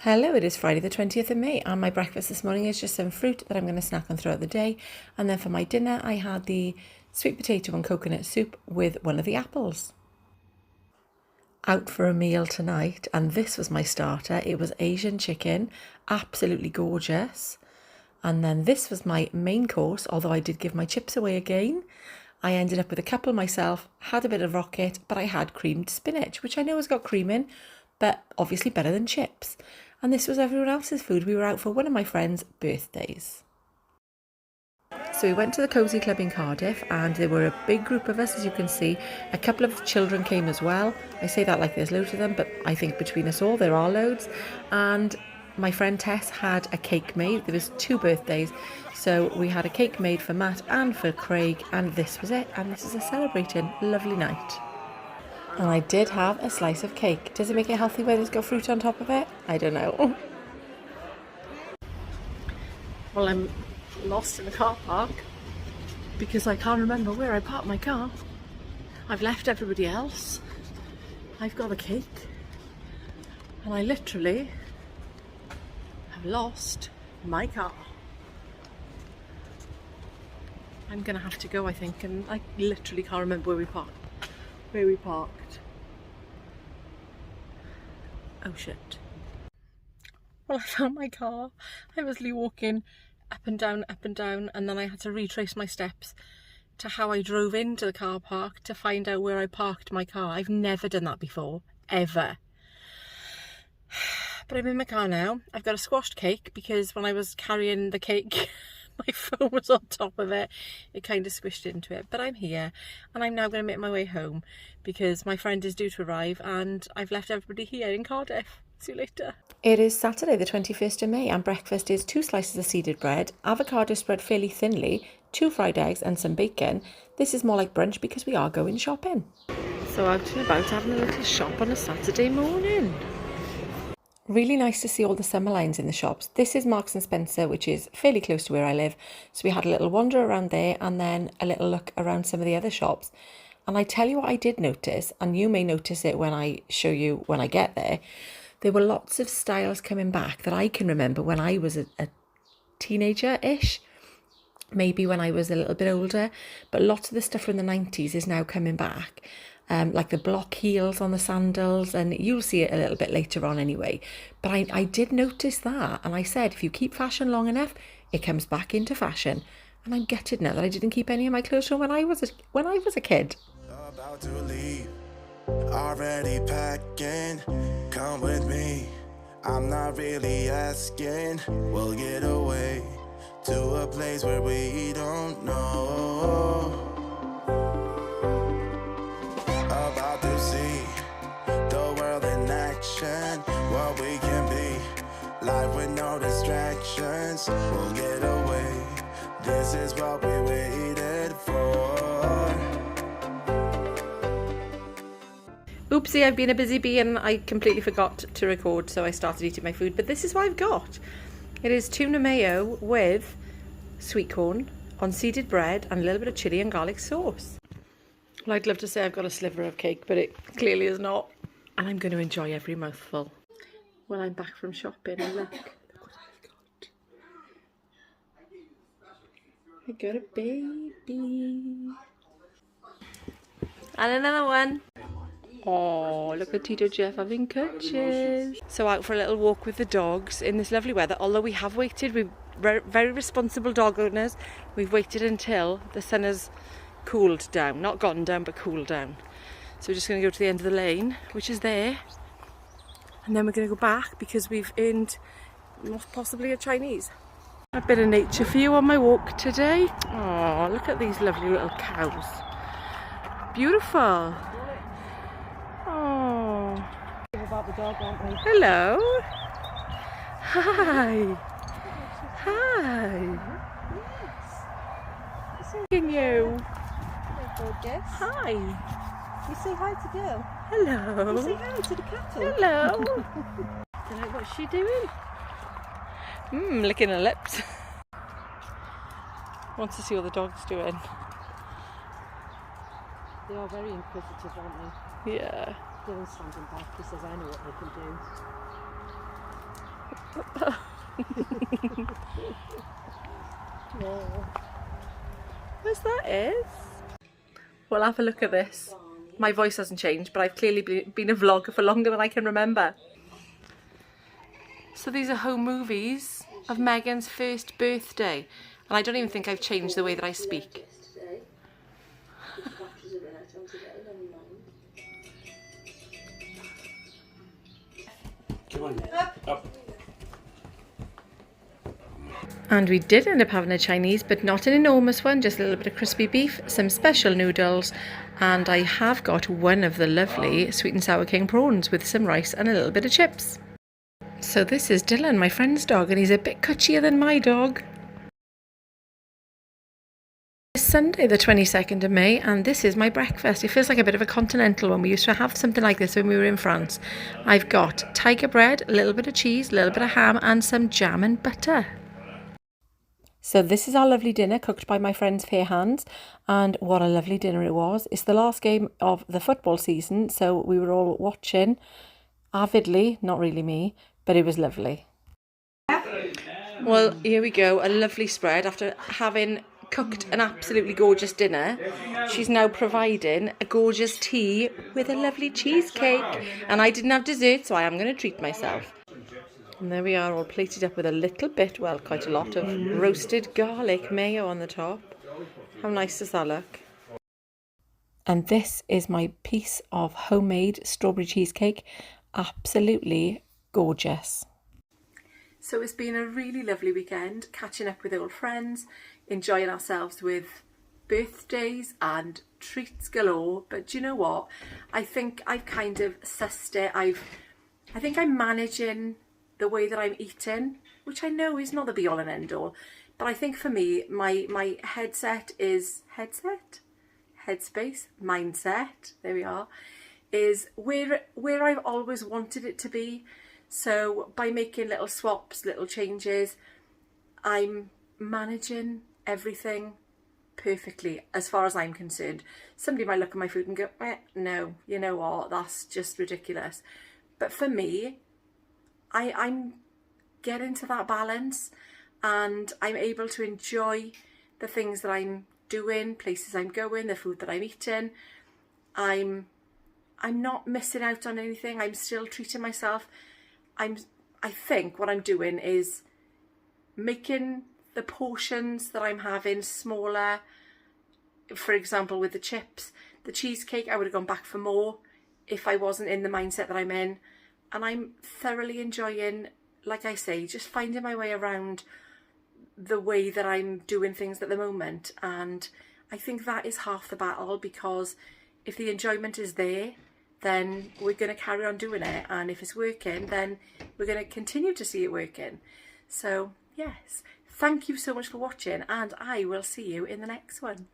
Hello, it is Friday the 20th of May and my breakfast this morning is just some fruit that I'm going to snack on throughout the day, and then for my dinner I had the sweet potato and coconut soup with one of the apples. Out for a meal tonight, and this was my starter. It was Asian chicken, absolutely gorgeous. And then this was my main course, although I did give my chips away again. I ended up with a couple myself, had a bit of rocket, but I had creamed spinach, which I know has got cream in, but obviously better than chips. And this was everyone else's food. We were out for one of my friends' birthdays. So we went to the Cozy Club in Cardiff, and there were a big group of us, as you can see. A couple of children came as well. I say that like there's loads of them, but I think between us all there are loads. And my friend Tess had a cake made. There was 2 birthdays, so we had a cake made for Matt and for Craig, and this was it. And this is a celebrating lovely night. And I did have a slice of cake. Does it make it healthy when it's got fruit on top of it? I don't know. Well, I'm lost in the car park because I can't remember where I parked my car. I've left everybody else. I've got a cake. And I literally have lost my car. I'm gonna have to go, I think, and I literally can't remember where we parked. Oh shit. Well, I found my car. I was walking up and down, and then I had to retrace my steps to how I drove into the car park to find out where I parked my car. I've never done that before, ever. But I'm in my car now. I've got a squashed cake because when I was carrying the cake, my phone was on top of it. It kind of squished into it. But I'm here, and I'm now going to make my way home because my friend is due to arrive and I've left everybody here in Cardiff. See you later. It is Saturday the 21st of May and breakfast is 2 slices of seeded bread, avocado spread fairly thinly, 2 fried eggs and some bacon. This is more like brunch because we are going shopping. So out and about having a little shop on a Saturday morning. Really nice to see all the summer lines in the shops. This is Marks and Spencer, which is fairly close to where I live. So we had a little wander around there and then a little look around some of the other shops. And I tell you what I did notice, and you may notice it when I show you when I get there. There were lots of styles coming back that I can remember when I was a teenager-ish. Maybe when I was a little bit older. But lots of the stuff from the 90s is now coming back. Like the block heels on the sandals, and you'll see it a little bit later on anyway. But I did notice that, and I said if you keep fashion long enough, it comes back into fashion. And I'm gutted now that I didn't keep any of my clothes from when I was a kid. About to leave, already packing. Come with me, I'm not really asking. We'll get away to a place where we don't know. About to see the world in action, what we can be, life with no distractions. We'll get away, this is what we waited for. Oopsie, I've been a busy bee and I completely forgot to record, so I started eating my food. But this is what I've got. It is tuna mayo with sweet corn on seeded bread and a little bit of chilli and garlic sauce. Well, I'd love to say I've got a sliver of cake, but it clearly is not. And I'm going to enjoy every mouthful. Well, I'm back from shopping and look what I've got. I got a baby. And another one. Oh, look at Tito Jeff having cookies. So out for a little walk with the dogs in this lovely weather. Although we have waited, we're very responsible dog owners. We've waited until the sun has cooled down. Not gone down, but cooled down. So we're just going to go to the end of the lane, which is there. And then we're going to go back because we've earned possibly a Chinese. A bit of nature for you on my walk today. Oh, look at these lovely little cows. Beautiful. Oh. About the dog, aren't we? Hello. Hi. Hi. Yes. Seeing you. Hello, gorgeous. Hi. You say hi to Gil. Hello. You say hi to the cattle. Hello. Don't know what's she doing. Licking her lips. Wants to see what the dog's doing. They are very inquisitive, aren't they? Yeah. Dylan's standing back, he says I know what they can do. Where's that is? Well, have a look at this. My voice hasn't changed, but I've clearly been a vlogger for longer than I can remember. So these are home movies of Megan's first birthday. And I don't even think I've changed the way that I speak. Come on, up. And we did end up having a Chinese, but not an enormous one, just a little bit of crispy beef, some special noodles, and I have got one of the lovely sweet and sour king prawns with some rice and a little bit of chips. So this is Dylan, my friend's dog, and he's a bit cutchier than my dog. It's Sunday the 22nd of May, and this is my breakfast. It feels like a bit of a continental one. We used to have something like this when we were in France. I've got tiger bread, a little bit of cheese, a little bit of ham, and some jam and butter. So this is our lovely dinner cooked by my friend's fair hands, and what a lovely dinner it was. It's the last game of the football season, so we were all watching avidly, not really me, but it was lovely. Well, here we go, a lovely spread. After having cooked an absolutely gorgeous dinner, she's now providing a gorgeous tea with a lovely cheesecake, and I didn't have dessert, so I am going to treat myself. And there we are, all plated up with a little bit, well, quite a lot of roasted garlic mayo on the top. How nice does that look? And this is my piece of homemade strawberry cheesecake. Absolutely gorgeous. So it's been a really lovely weekend, catching up with old friends, enjoying ourselves with birthdays and treats galore. But do you know what? I think I've kind of sussed it. I think I'm managing the way that I'm eating, which I know is not the be all and end all, but I think for me, my mindset, there we are, is where I've always wanted it to be. So by making little swaps, little changes, I'm managing everything perfectly as far as I'm concerned. Somebody might look at my food and go, no, you know what, that's just ridiculous. But for me, I'm getting to that balance, and I'm able to enjoy the things that I'm doing, places I'm going, the food that I'm eating. I'm not missing out on anything. I'm still treating myself. I think what I'm doing is making the portions that I'm having smaller. For example, with the chips, the cheesecake, I would have gone back for more if I wasn't in the mindset that I'm in. And I'm thoroughly enjoying, like I say, just finding my way around the way that I'm doing things at the moment. And I think that is half the battle, because if the enjoyment is there, then we're going to carry on doing it. And if it's working, then we're going to continue to see it working. So, yes, thank you so much for watching, and I will see you in the next one.